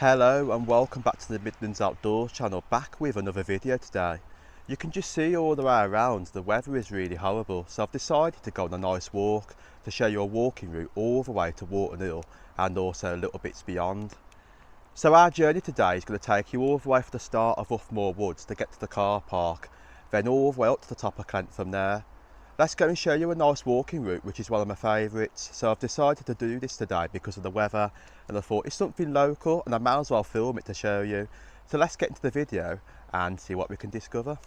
Hello and welcome back to the Midlands Outdoors channel, back with another video today. You can just see all the way around the weather is really horrible, so I've decided to go on a nice walk to show you a walking route all the way to Walton and also little bits beyond. So our journey today is going to take you all the way from the start of Uffmoor Woods to get to the car park, then all the way up to the top of Clent from there. Let's go and show you a nice walking route, which is one of my favourites. So I've decided to do this today because of the weather, and I thought it's something local and I might as well film it to show you. So let's get into the video and see what we can discover.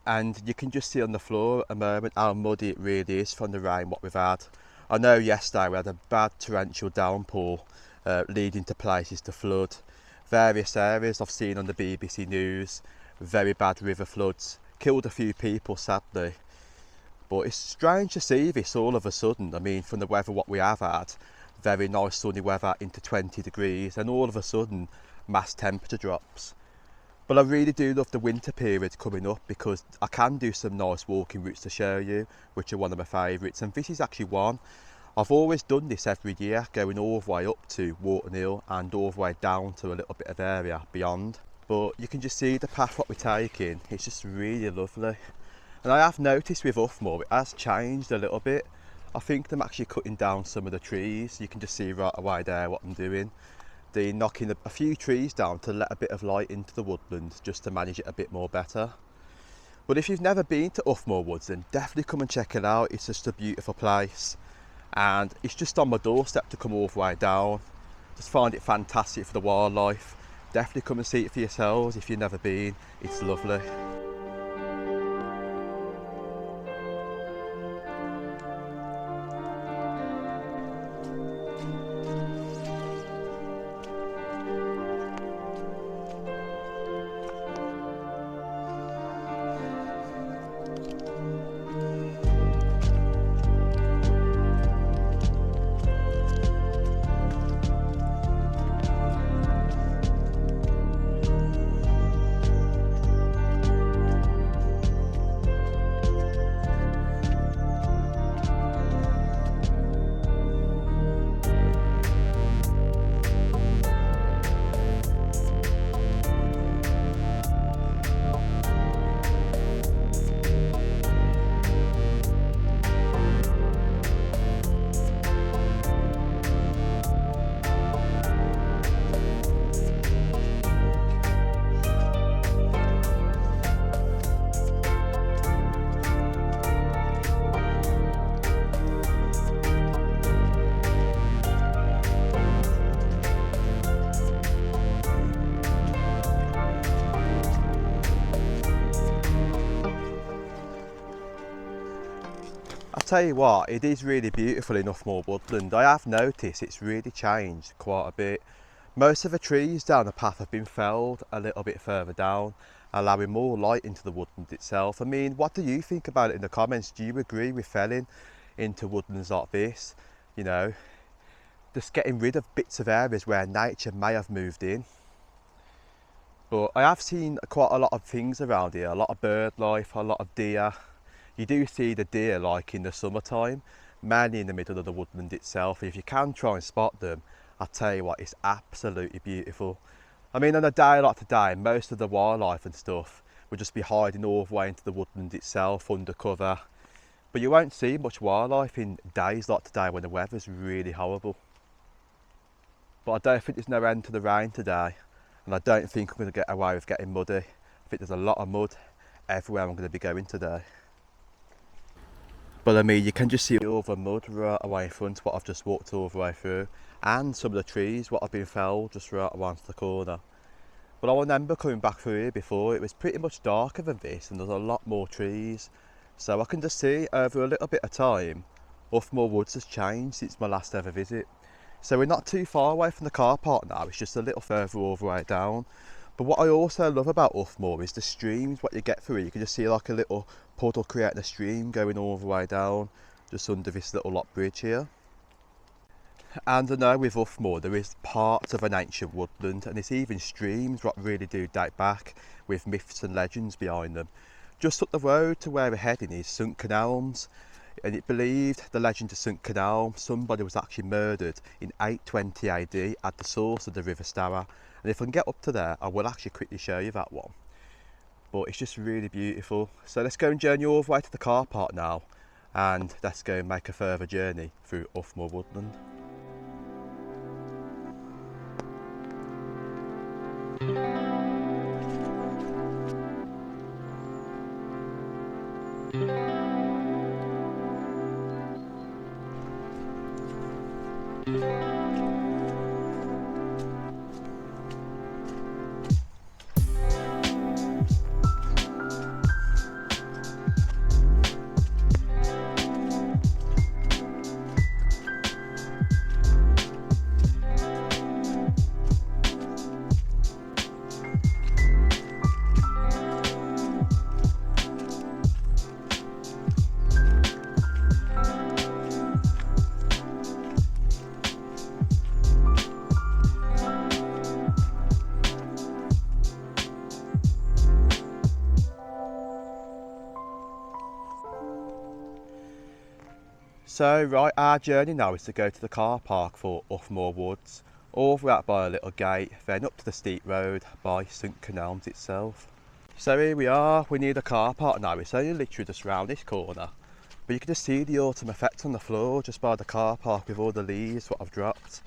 And you can just see on the floor at the moment how muddy it really is from the rain what we've had. I know yesterday we had a bad torrential downpour leading to places to flood. Various areas I've seen on the BBC News, very bad river floods, killed a few people sadly. But it's strange to see this all of a sudden. I mean, from the weather what we have had, very nice sunny weather into 20 degrees, and all of a sudden mass temperature drops. But I really do love the winter period coming up because I can do some nice walking routes to show you, which are one of my favourites, and this is actually one. I've always done this every year, going all the way up to Walton and all the way down to a little bit of area beyond. But you can just see the path what we're taking, it's just really lovely. And I have noticed with Uffmoor it has changed a little bit. I think they're actually cutting down some of the trees. You can just see right away there what I'm doing. They're knocking a few trees down to let a bit of light into the woodland, just to manage it a bit more better. But if you've never been to Uffmoor Woods, then definitely come and check it out. It's just a beautiful place. And it's just on my doorstep to come all the way down. Just find it fantastic for the wildlife. Definitely come and see it for yourselves if you've never been. It's lovely. I'll tell you what, it is really beautiful in Uffmoor woodland. I have noticed it's really changed quite a bit. Most of the trees down the path have been felled a little bit further down, allowing more light into the woodland itself. I mean, what do you think about it in the comments? Do you agree with felling into woodlands like this? You know, just getting rid of bits of areas where nature may have moved in. But I have seen quite a lot of things around here, a lot of bird life, a lot of deer. You do see the deer like in the summertime, mainly in the middle of the woodland itself. If you can try and spot them, I'll tell you what, it's absolutely beautiful. I mean, on a day like today, most of the wildlife and stuff would just be hiding all the way into the woodland itself, under cover. But you won't see much wildlife in days like today when the weather's really horrible. But I don't think there's no end to the rain today, and I don't think I'm going to get away with getting muddy. I think there's a lot of mud everywhere I'm going to be going today. But I mean, you can just see all the mud right away in front, what I've just walked all the way through, and some of the trees, what have been felled just right around the corner. But I remember coming back through here before, it was pretty much darker than this, and there's a lot more trees. So I can just see over a little bit of time, Uffmoor Woods has changed since my last ever visit. So we're not too far away from the car park now, it's just a little further all the way down. But what I also love about Uffmoor is the streams, what you get through. You can just see like a little puddle creating a stream going all the way down, just under this little lock bridge here. And I know with Uffmoor there is parts of an ancient woodland, and it's even streams what really do date back, with myths and legends behind them. Just up the road to where we're heading is Kenelms. And it believed the legend of St Kenelms, somebody was actually murdered in 820 AD at the source of the River Stour. And if I can get up to there, I will actually quickly show you that one. But it's just really beautiful. So let's go and journey all the way to the car park now, and let's go and make a further journey through Uffmoor woodland. So right, our journey now is to go to the car park for Uffmoor Woods, all the way out by a little gate, then up to the steep road by St Kenelms itself. So here we are, we're near the car park now. It's only literally just round this corner, but you can just see the autumn effect on the floor just by the car park with all the leaves what I've dropped.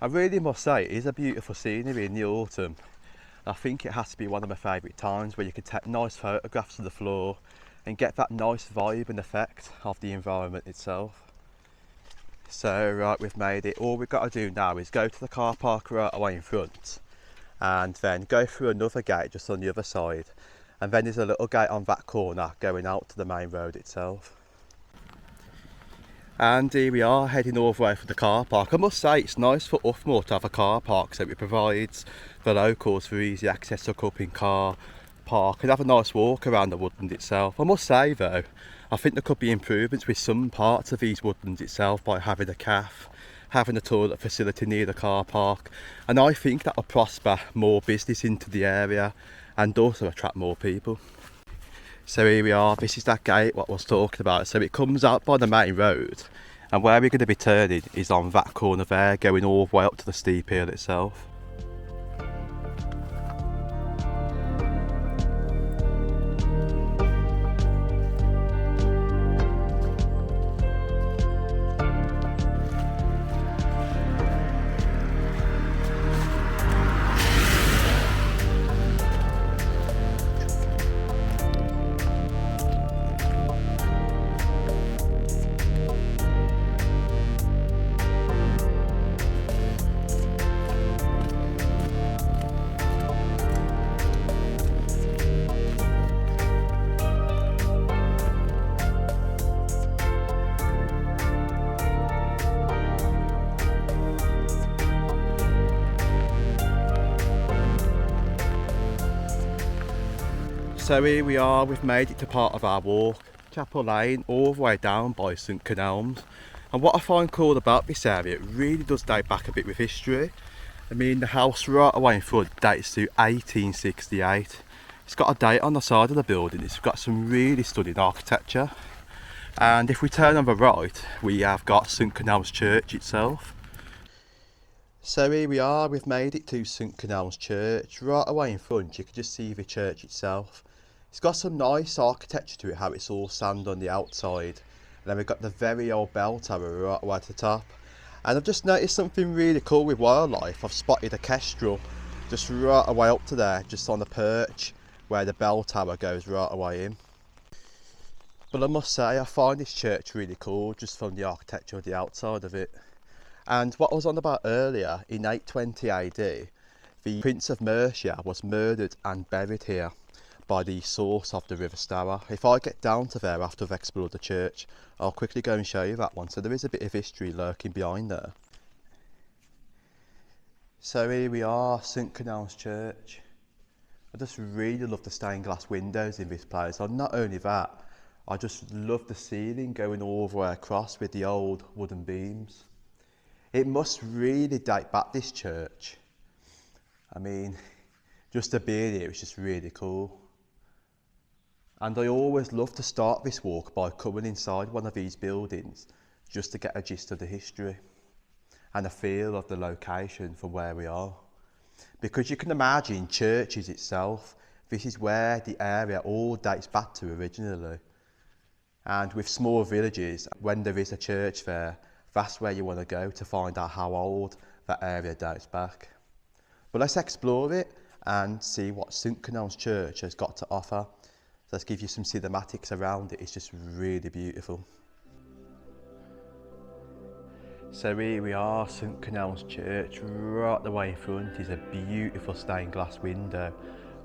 I really must say it is a beautiful scenery in the autumn. I think it has to be one of my favourite times where you can take nice photographs of the floor and get that nice vibe and effect of the environment itself. So right, we've made it. All we've got to do now is go to the car park right away in front, and then go through another gate just on the other side, and then there's a little gate on that corner going out to the main road itself. And here we are heading all the way for the car park. I must say it's nice for Uffmoor to have a car park, so it provides the locals for easy access to come in car park and have a nice walk around the woodland itself. I must say though, I think there could be improvements with some parts of these woodlands itself by having a cafe, having a toilet facility near the car park, and I think that will prosper more business into the area and also attract more people. So here we are, this is that gate what I was talking about. So it comes out by the main road, and where we're going to be turning is on that corner there, going all the way up to the steep hill itself. So here we are, we've made it to part of our walk, Chapel Lane, all the way down by St Kenelms. And what I find cool about this area, it really does date back a bit with history. I mean, the house right away in front dates to 1868. It's got a date on the side of the building, it's got some really stunning architecture. And if we turn on the right, we have got St Kenelms Church itself. So here we are, we've made it to St Kenelms Church. Right away in front you can just see the church itself. It's got some nice architecture to it, how it's all sand on the outside. And then we've got the very old bell tower right away at the top. And I've just noticed something really cool with wildlife. I've spotted a kestrel just right away up to there, just on the perch where the bell tower goes right away in. But I must say, I find this church really cool just from the architecture of the outside of it. And what I was on about earlier, in 820 AD, the Prince of Mercia was murdered and buried here by the source of the River Stour. If I get down to there after I've explored the church, I'll quickly go and show you that one. So there is a bit of history lurking behind there. So here we are, St Kenelms Church. I just really love the stained glass windows in this place. And not only that, I just love the ceiling going all the way across with the old wooden beams. It must really date back, this church. I mean, just to be here is just really cool. And I always love to start this walk by coming inside one of these buildings just to get a gist of the history and a feel of the location from where we are. Because you can imagine churches itself, this is where the area all dates back to originally. And with small villages, when there is a church there, that's where you want to go to find out how old that area dates back. But let's explore it and see what St Kenelms Church has got to offer. So let's give you some cinematics around it. It's just really beautiful. So here we are, St Kenelms Church. Right the way in front is a beautiful stained glass window.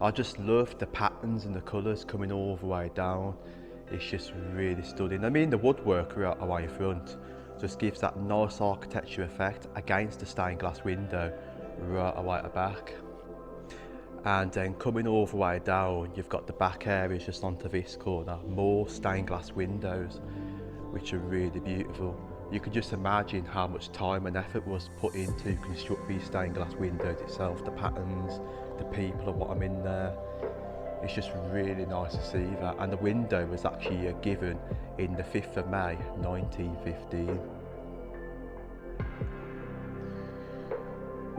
I just love the patterns and the colours coming all the way down. It's just really stunning. I mean, the woodwork right away in front just gives that nice architecture effect against the stained glass window right away at the back. And then coming all the way down, you've got the back areas just onto this corner, more stained glass windows, which are really beautiful. You can just imagine how much time and effort was put into construct these stained glass windows itself, the patterns, the people and what I'm in there. It's just really nice to see that. And the window was actually given in the 5th of May 1915.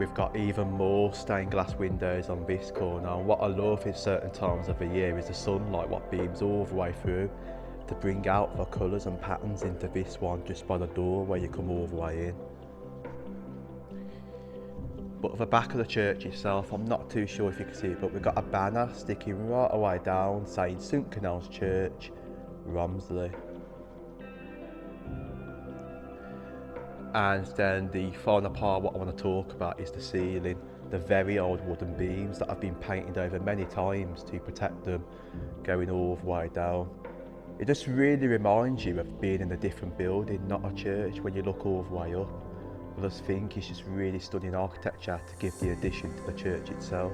We've got even more stained glass windows on this corner, and what I love is certain times of the year is the sunlight what beams all the way through to bring out the colours and patterns into this one just by the door where you come all the way in. But at the back of the church itself, I'm not too sure if you can see it, but we've got a banner sticking right away down saying St Kenelms Church, Romsley. And then the final part what I want to talk about is the ceiling, the very old wooden beams that have been painted over many times to protect them going all the way down. It just really reminds you of being in a different building, not a church, when you look all the way up. I just think it's just really stunning architecture to give the addition to the church itself.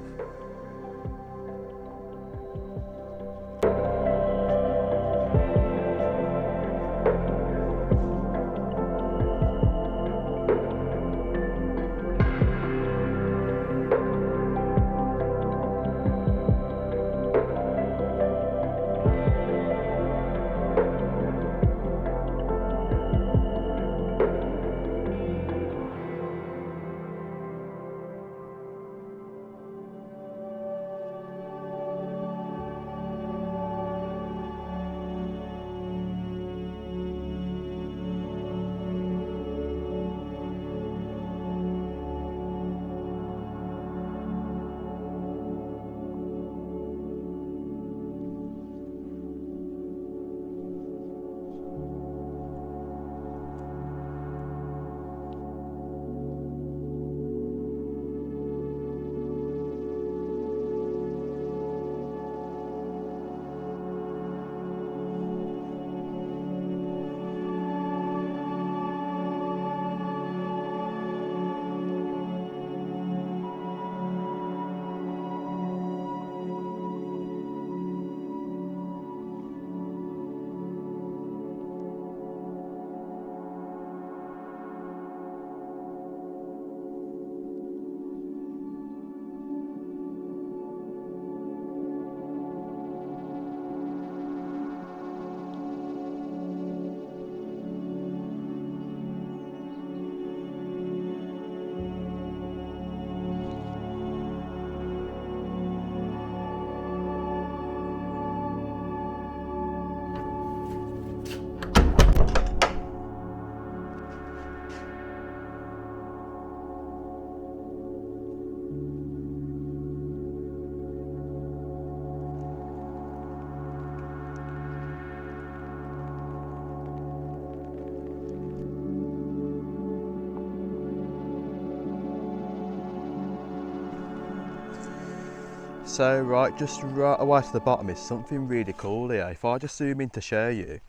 So just right away to the bottom is something really cool here. If I just zoom in to show you,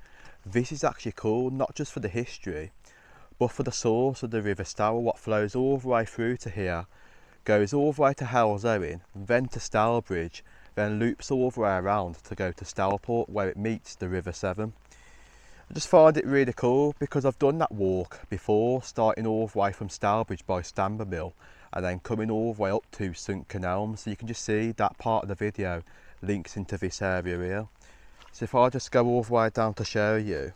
this is actually cool, not just for the history, but for the source of the River Stour, what flows all the way through to here, goes all the way to Halesowen, then to Stourbridge, then loops all the way around to go to Stourport where it meets the River Severn. I just find it really cool because I've done that walk before, starting all the way from Stourbridge by Stambermill and then coming all the way up to St Kenelms. So you can just see that part of the video links into this area here. So if I just go all the way down to show you,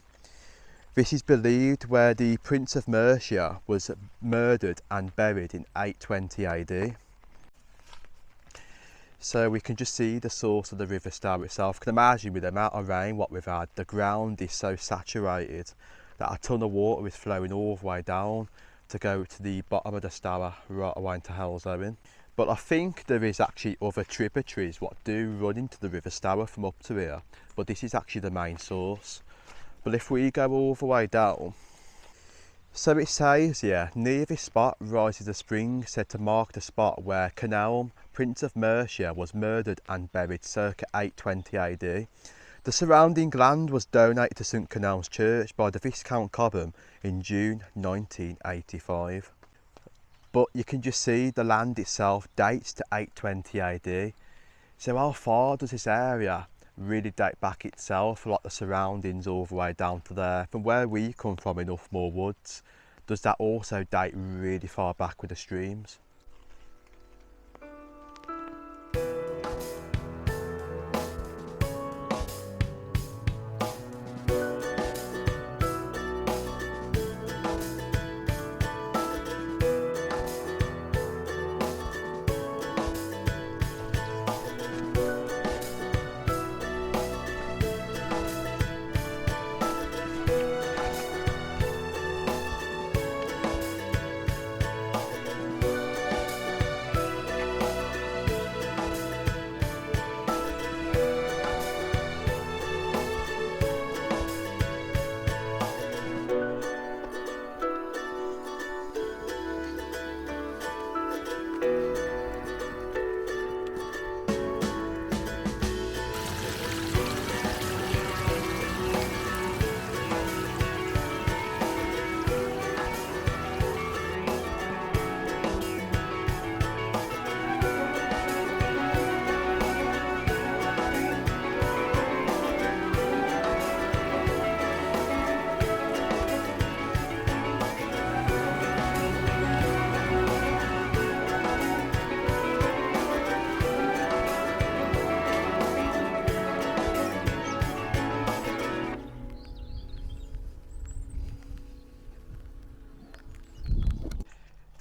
this is believed where the Prince of Mercia was murdered and buried in 820 AD. So we can just see the source of the River Stour itself. You can imagine with the amount of rain what we've had, the ground is so saturated that a ton of water is flowing all the way down to go to the bottom of the Stour right away into Hell's Owen. But I think there is actually other tributaries what do run into the River Stour from up to here, but this is actually the main source. But if we go all the way down, so it says here, near this spot rises a spring said to mark the spot where Kenelm, Prince of Mercia, was murdered and buried circa 820 AD. The surrounding land was donated to St Kenelm's Church by the Viscount Cobham in June 1985. But you can just see the land itself dates to 820 AD. So how far does this area really date back itself, like the surroundings all the way down to there? From where we come from in Uffmoor Woods, does that also date really far back with the streams?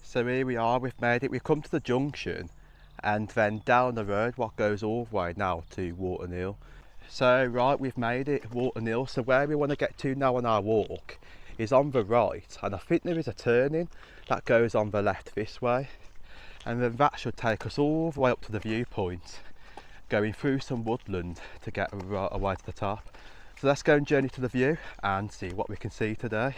So here we are, we've made it, we've come to the junction and then down the road what goes all the way now to Walton Hill. So right, we've made it, Walton Hill. So where we want to get to now on our walk is on the right, and I think there is a turning that goes on the left this way, and then that should take us all the way up to the viewpoint, going through some woodland to get right away to the top. So let's go and journey to the view and see what we can see today.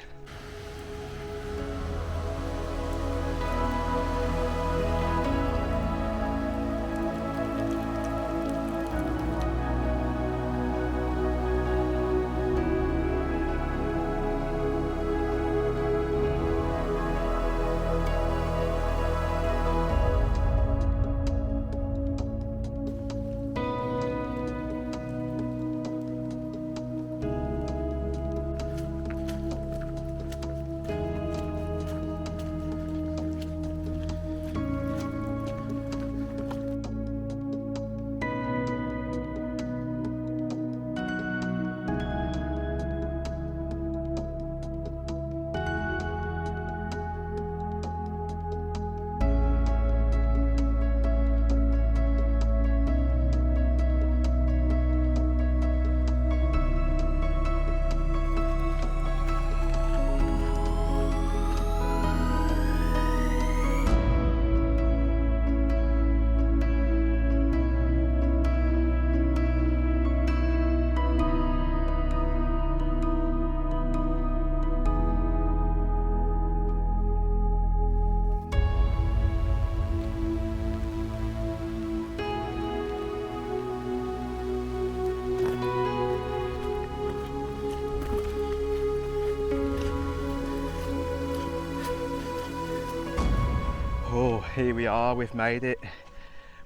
Oh, here we are, we've made it.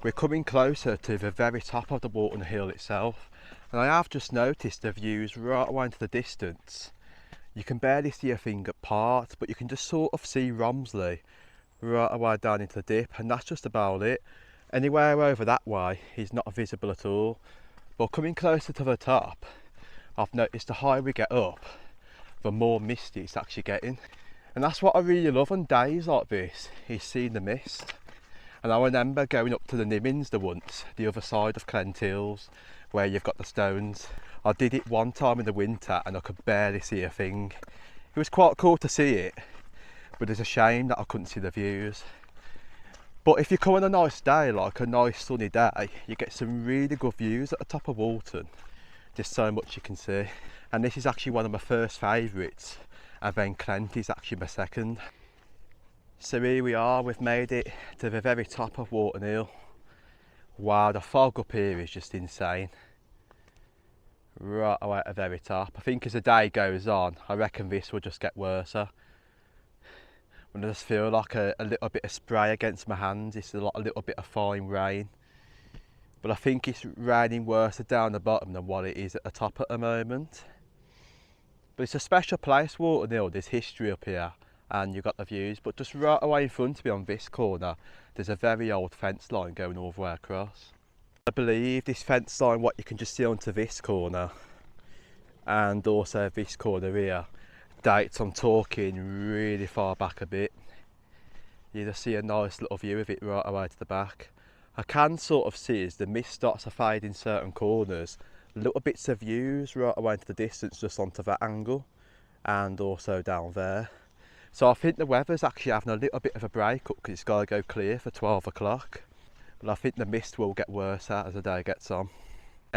We're coming closer to the very top of the Walton Hill itself, and I have just noticed the views right away into the distance. You can barely see a thing apart, but you can just sort of see Romsley right away down into the dip, and that's just about it. Anywhere over that way is not visible at all. But coming closer to the top, I've noticed the higher we get up, the more misty it's actually getting. And that's what I really love on days like this, is seeing the mist. And I remember going up to the Midlands once, the other side of Clent Hills, where you've got the stones. I did it one time in the winter and I could barely see a thing. It was quite cool to see it, but it's a shame that I couldn't see the views. But if you come on a nice day, like a nice sunny day, you get some really good views at the top of Walton. There's so much you can see. And this is actually one of my first favourites, and then Clent is actually my second. So here we are, we've made it to the very top of Walton Hill. Wow, the fog up here is just insane. Right away at the very top. I think as the day goes on, I reckon this will just get worse. I just feel like a little bit of spray against my hands. It's a little bit of fine rain. But I think it's raining worse down the bottom than what it is at the top at the moment. But it's a special place, Walton Hill. There's history up here and you've got the views. But just right away in front of me on this corner, there's a very old fence line going all the way across. I believe this fence line, what you can just see onto this corner and also this corner here, dates, I'm talking really far back a bit. You just see a nice little view of it right away to the back. I can sort of see as the mist starts to fade in certain corners, little bits of views right away into the distance just onto that angle and also down there. So I think the weather's actually having a little bit of a break up because it's got to go clear for 12 o'clock. But I think the mist will get worse as the day gets on.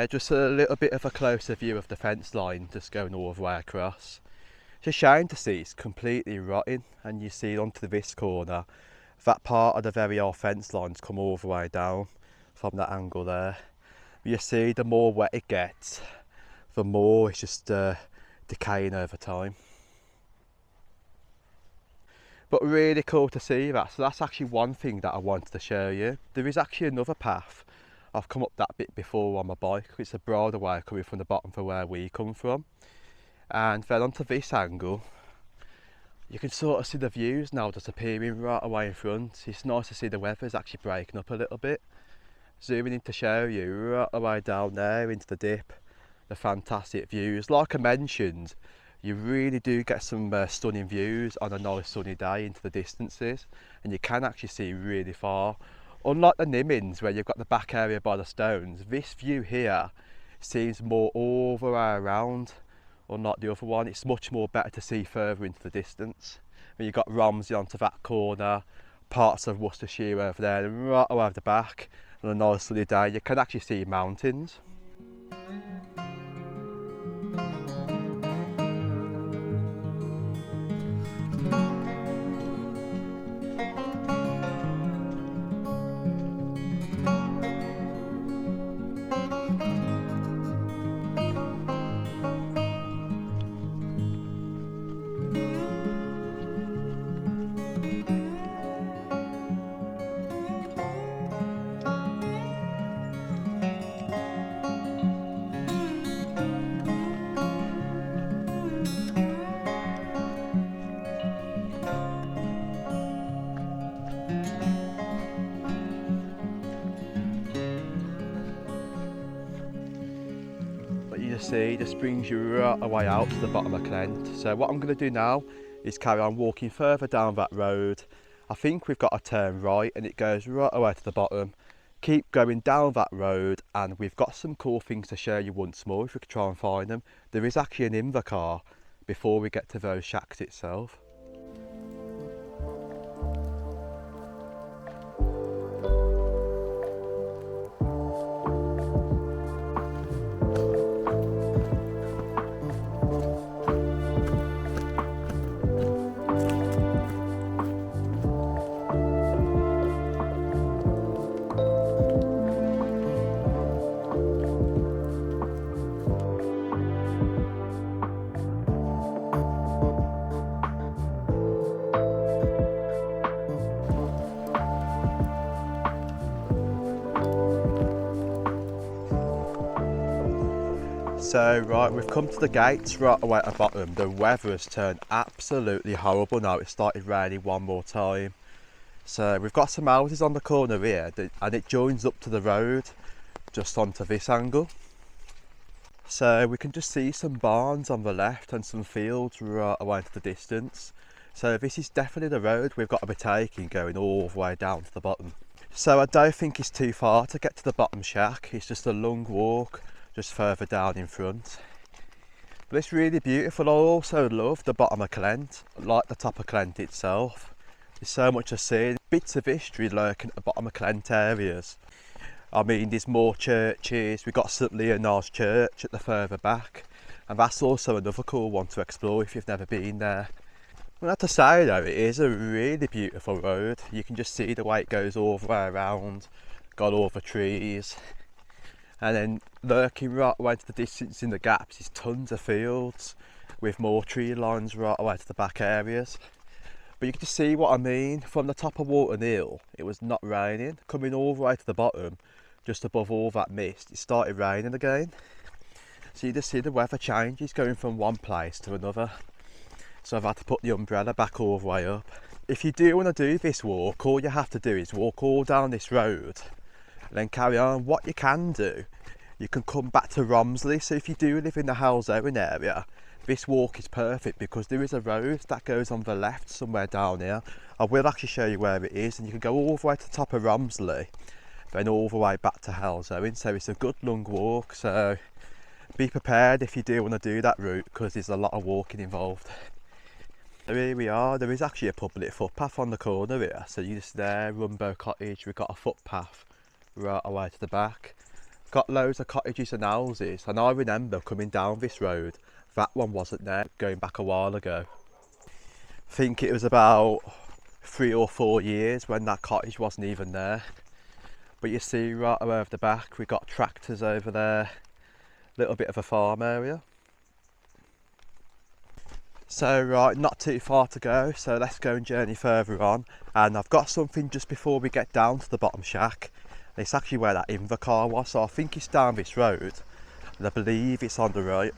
Just a little bit of a closer view of the fence line just going all the way across. It's a shame to see it's completely rotting, and you see onto this corner, that part of the very old fence lines come all the way down from that angle there. You see the more wet it gets, the more it's just decaying over time. But really cool to see that. So that's actually one thing that I wanted to show you. There is actually another path. I've come up that bit before on my bike. It's a broader way coming from the bottom for where we come from. And then onto this angle, you can sort of see the views now just appearing right away in front. It's nice to see the weather's actually breaking up a little bit. Zooming in to show you right away down there into the dip, the fantastic views. Like I mentioned, you really do get some stunning views on a nice sunny day into the distances, and you can actually see really far. Unlike the Midlands where you've got the back area by the stones, this view here seems more all the way around. Unlike the other one, it's much more better to see further into the distance. When you've got Romsey onto that corner, parts of Worcestershire over there, and right away at the back, on a nice sunny day, you can actually see mountains. See, this brings you right away out to the bottom of Clent. So what I'm going to do now is carry on walking further down that road. I think we've got to turn right and it goes right away to the bottom. Keep going down that road and we've got some cool things to show you once more if we could try and find them. There is actually an inva car before we get to those shacks itself. So right, we've come to the gates right away at the bottom. The weather has turned absolutely horrible now. It started raining one more time. So we've got some houses on the corner here and it joins up to the road just onto this angle. So we can just see some barns on the left and some fields right away into the distance. So this is definitely the road we've got to be taking, going all the way down to the bottom. So I don't think it's too far to get to the bottom shack. It's just a long walk just further down in front. But it's really beautiful. I also love the bottom of Clent, like the top of Clent itself. There's so much to see, bits of history lurking at the bottom of Clent areas. I mean, there's more churches. We've got St Leonard's Church at the further back, and that's also another cool one to explore if you've never been there. I have to say though, it is a really beautiful road. You can just see the way it goes all the way around, got all the trees, and then lurking right away to the distance in the gaps is tons of fields with more tree lines right away to the back areas. But you can just see what I mean. From the top of Walton Hill, it was not raining. Coming all the way to the bottom, just above all that mist, it started raining again. So you just see the weather changes going from one place to another. So I've had to put the umbrella back all the way up. If you do want to do this walk, all you have to do is walk all down this road and then carry on. What you can do, you can come back to Romsley. So if you do live in the Halzowen area, this walk is perfect because there is a road that goes on the left somewhere down here. I will actually show you where it is, and you can go all the way to the top of Romsley, then all the way back to Halzowen. So it's a good long walk, so be prepared if you do want to do that route because there's a lot of walking involved. So here we are. There is actually a public footpath on the corner here, so you just there, Rumbow Cottage. We've got a footpath right away to the back. Got loads of cottages and houses, and I remember coming down this road, that one wasn't there going back a while ago. I think it was about 3 or 4 years when that cottage wasn't even there. But you see right over the back, we've got tractors over there, a little bit of a farm area. So right, not too far to go, so let's go and journey further on. And I've got something just before we get down to the bottom shack. It's actually where that inva car was, so I think it's down this road, and I believe it's on the right.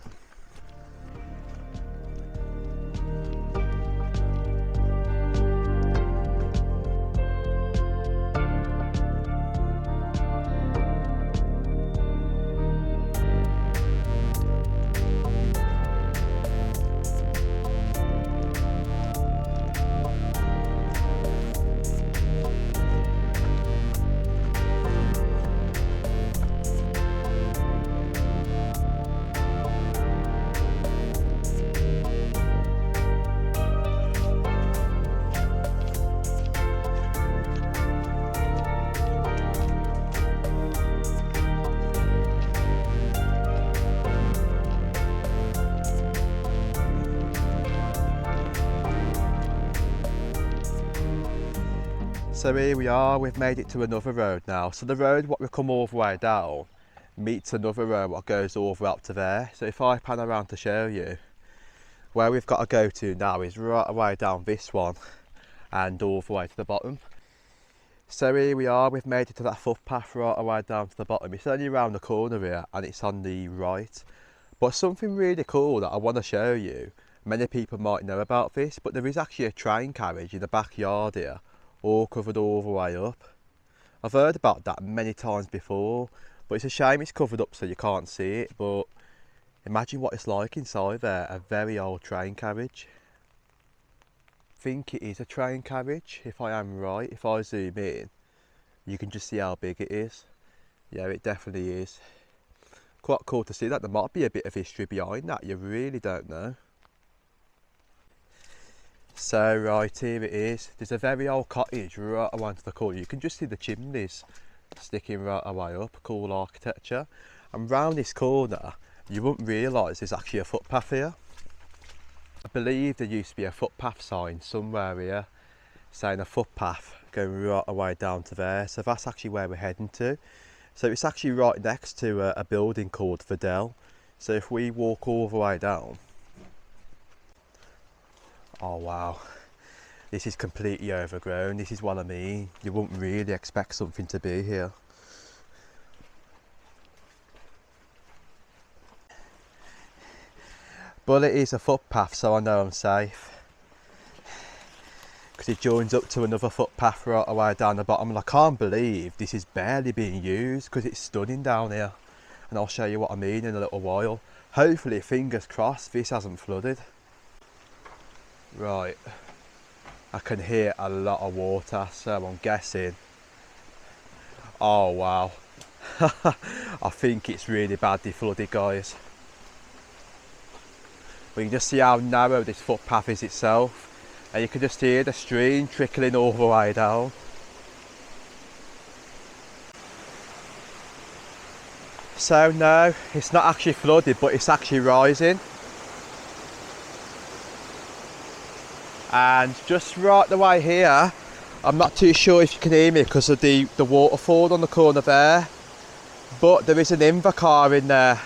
So here we are, we've made it to another road now. So the road what we've come all the way down meets another road what goes all the way up to there. So if I pan around to show you, where we've got to go to now is right away down this one and all the way to the bottom. So here we are, we've made it to that footpath right away down to the bottom. It's only around the corner here and it's on the right. But something really cool that I want to show you, many people might know about this, but there is actually a train carriage in the backyard here, all covered all the way up. I've heard about that many times before, but it's a shame it's covered up so you can't see it. But imagine what it's like inside there, a very old train carriage. I think it is a train carriage, if I am right. If I zoom in, you can just see how big it is. Yeah, it definitely is. Quite cool to see that. There might be a bit of history behind that, you really don't know. So right, here it is. There's a very old cottage right away to the corner. You can just see the chimneys sticking right away up. Cool architecture. And round this corner, you wouldn't realise there's actually a footpath here. I believe there used to be a footpath sign somewhere here saying a footpath going right away down to there. So that's actually where we're heading to. So it's actually right next to a building called Fidel. So if we walk all the way down, oh wow, this is completely overgrown. This is what I mean. You wouldn't really expect something to be here. But it is a footpath, so I know I'm safe. Because it joins up to another footpath right away down the bottom. And I can't believe this is barely being used because it's stunning down here. and I'll show you what I mean in a little while. Hopefully, fingers crossed, this hasn't flooded. Right, I can hear a lot of water, so I'm guessing. Oh wow, I think it's really badly flooded, guys. We can just see how narrow this footpath is itself, and you can just hear the stream trickling all the way down. So no, it's not actually flooded, but it's actually rising. And just right the way here, I'm not too sure if you can hear me because of the waterfall on the corner there, but there is an inva car in there,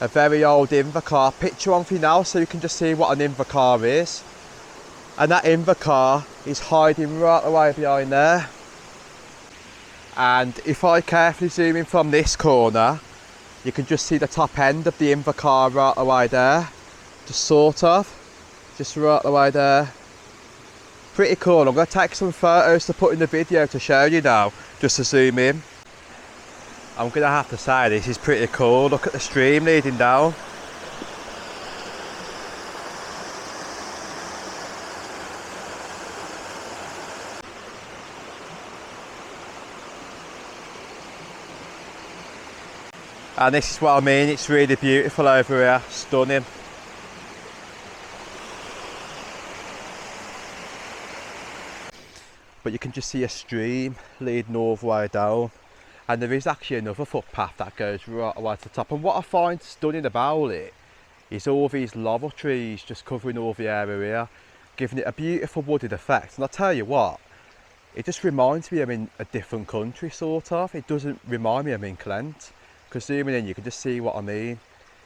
a very old inva car. Picture one for you now so you can just see what an inva car is. And that inva car is hiding right away behind there. And if I carefully zoom in from this corner, you can just see the top end of the inva car right away there, just sort of. Just right away there. Pretty cool. I'm going to take some photos to put in the video to show you now, just to zoom in. I'm going to have to say this is pretty cool. Look at the stream leading down. And this is what I mean, it's really beautiful over here, stunning. But you can just see a stream leading all the way down, and there is actually another footpath that goes right away to the top. And what I find stunning about it is all these laurel trees just covering all the area here, giving it a beautiful wooded effect. And I tell you what, it just reminds me I'm in a different country, sort of. It doesn't remind me I'm in Clent, because zooming in you can just see what I mean.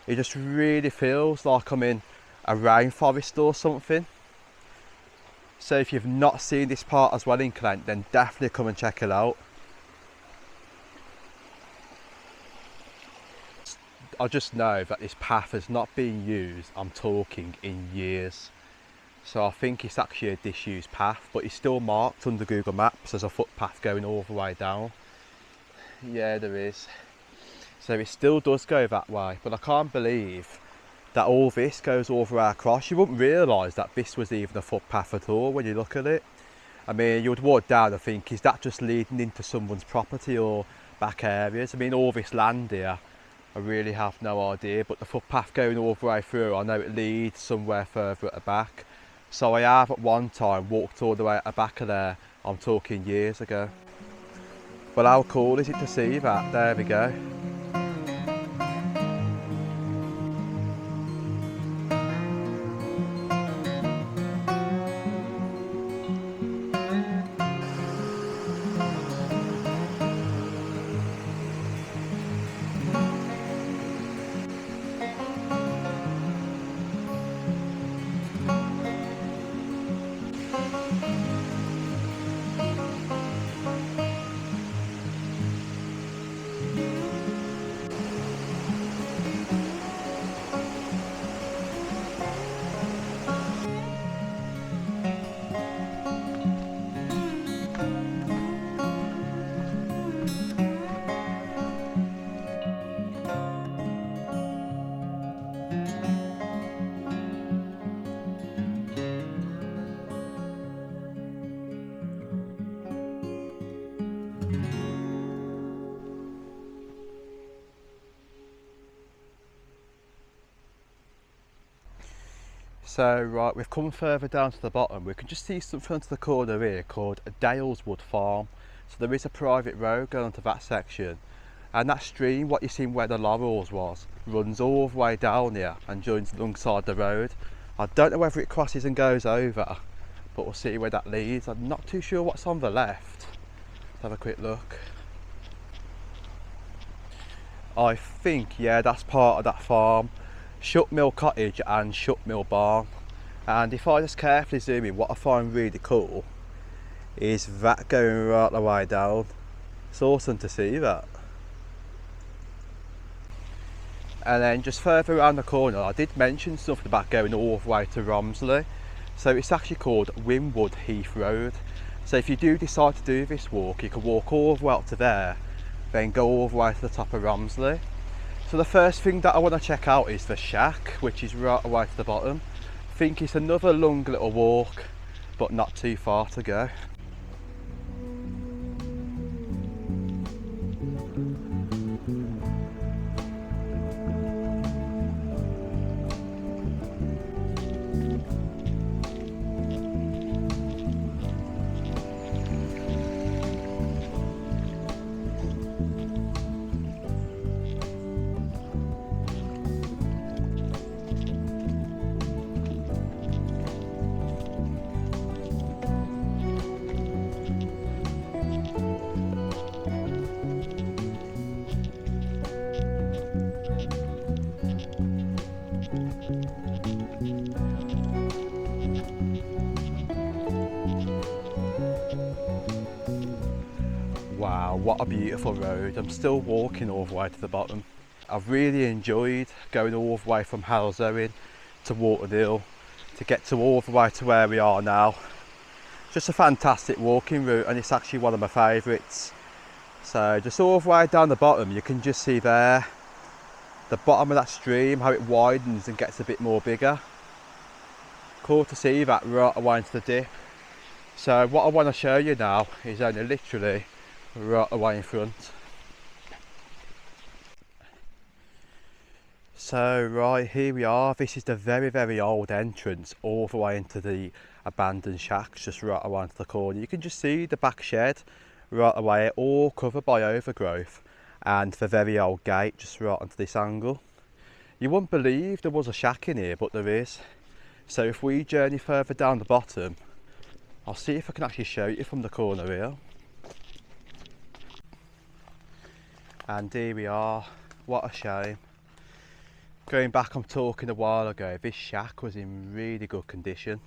It just really feels like I'm in a rainforest or something. So if you've not seen this part as well in Clent, then definitely come and check it out. I just know that this path has not been used, I'm talking, in years. So I think it's actually a disused path, but it's still marked under Google Maps as a footpath going all the way down. Yeah, there is. So it still does go that way, but I can't believe that all this goes all the way across. You wouldn't realise that this was even a footpath at all when you look at it. I mean, you would walk down and think, is that just leading into someone's property or back areas? I mean, all this land here, I really have no idea, but the footpath going all the way through, I know it leads somewhere further at the back. So I have at one time walked all the way at the back of there, I'm talking years ago. But how cool is it to see that? There we go. So right, we've come further down to the bottom. We can just see something onto the corner here called Daleswood Farm. So there is a private road going onto that section, and that stream, what you seen where the laurels was, runs all the way down here and joins alongside the road. I don't know whether it crosses and goes over, but we'll see where that leads. I'm not too sure what's on the left. Let's have a quick look. I think, yeah, that's part of that farm. Shutmill cottage and shutmill barn. And if I just carefully zoom in, what I find really cool is that going right the way down. It's awesome to see that. And then just further around the corner, I did mention something about going all the way to Romsley. So it's actually called Winwood Heath Road. So if you do decide to do this walk, you can walk all the way up to there, then go all the way to the top of Romsley. So the first thing that I want to check out is the shack, which is right away to the bottom. I think it's another long little walk, but not too far to go. Wow, what a beautiful road. I'm still walking all the way to the bottom. I've really enjoyed going all the way from Halzowen to Walton to get to all the way to where we are now. Just a fantastic walking route, and it's actually one of my favourites. So just all the way down the bottom, you can just see there the bottom of that stream, how it widens and gets a bit more bigger. Cool to see that right away into the dip. So what I want to show you now is only literally right away in front. So right, here we are. This is the very old entrance all the way into the abandoned shacks, just right around the corner. You can just see the back shed right away, all covered by overgrowth, and the very old gate just right onto this angle. You wouldn't believe there was a shack in here, but there is. So if we journey further down the bottom, I'll see if I can actually show you from the corner here. And here we are. What a shame. Going back, I'm talking a while ago, this shack was in really good condition.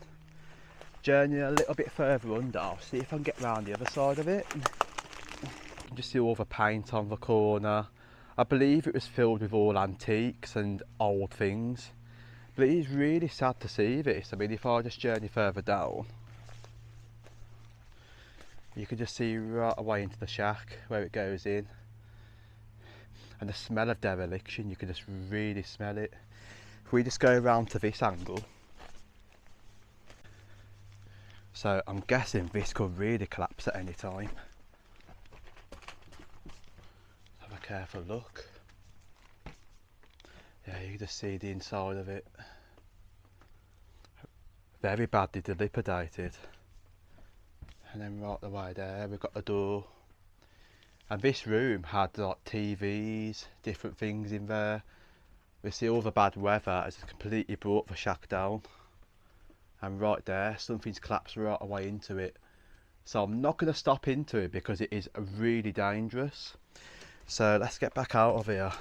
Journeying a little bit further under, I'll see if I can get round the other side of it. You can just see all the paint on the corner. I believe it was filled with all antiques and old things. But it is really sad to see this. I mean, if I just journey further down, you can just see right away into the shack where it goes in. And the smell of dereliction, you can just really smell it. If we just go around to this angle, so I'm guessing this could really collapse at any time. Have a careful look. Yeah, you can just see the inside of it. Very badly dilapidated. And then right the way there, we've got the door. And this room had like TVs, different things in there. We see all the bad weather has completely brought the shack down. And right there, something's collapsed right away into it. So I'm not going to stop into it because it is really dangerous. So let's get back out of here.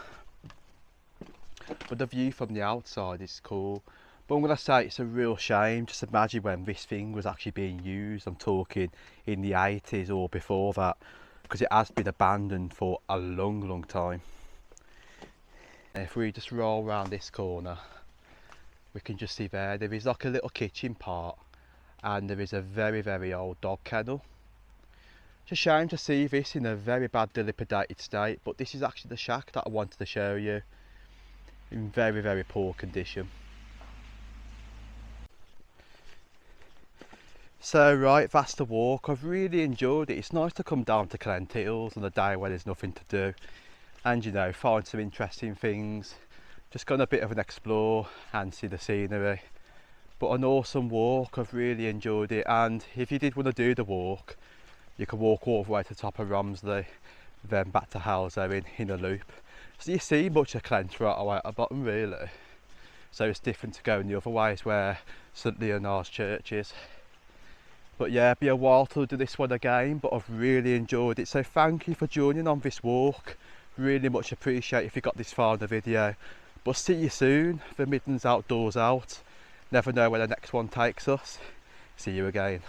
But the view from the outside is cool. But I'm going to say it's a real shame. Just imagine when this thing was actually being used. I'm talking in the 80s or before that. Because it has been abandoned for a long time. And if we just roll around this corner, we can just see there is like a little kitchen part, and there is a very old dog kennel. It's a shame to see this in a very bad dilapidated state, but this is actually the shack that I wanted to show you in very poor condition. So right, that's the walk. I've really enjoyed it. It's nice to come down to Clent Hills on a day where there's nothing to do, and you know, find some interesting things. Just gone a bit of an explore and see the scenery. But an awesome walk. I've really enjoyed it. And if you did want to do the walk, you can walk all the way to the top of Romsley, then back to Halzowen in a loop. So you see much of Clent right away at the bottom really. So it's different to going the other ways where St Leonard's Church is. But yeah, it'll be a while to do this one again, but I've really enjoyed it. So thank you for joining on this walk. Really much appreciate if you got this far in the video. But see you soon. The Midlands Outdoors out. Never know where the next one takes us. See you again.